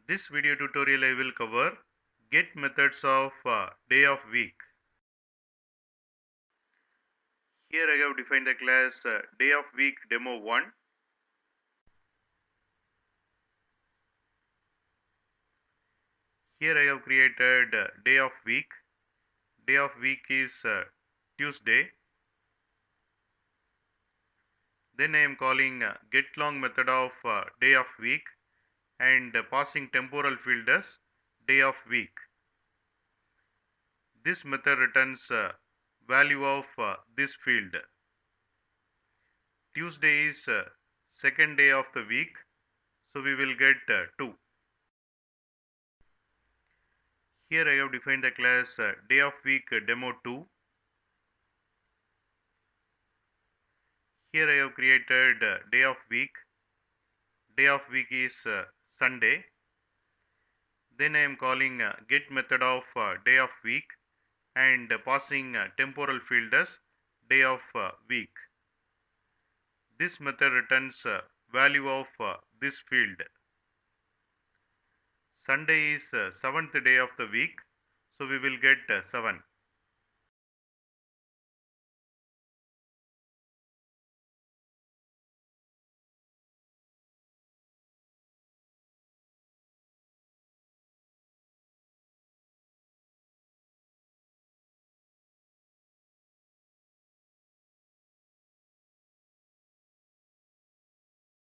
This video tutorial I will cover get methods of day of week. Here I have defined the class day of week demo 1. Here I have created day of week. Day of week is Tuesday. Then I am calling getLong method of day of week and passing temporal field as day of week. This method returns value of this field. Tuesday is second day of the week, so we will get 2. Here I have defined the class day of week demo 2. Here I have created day of week. Day of week is Sunday. Then I am calling get method of day of week and passing temporal field as day of week. This method returns value of this field. Sunday is 7th day of the week, so we will get 7.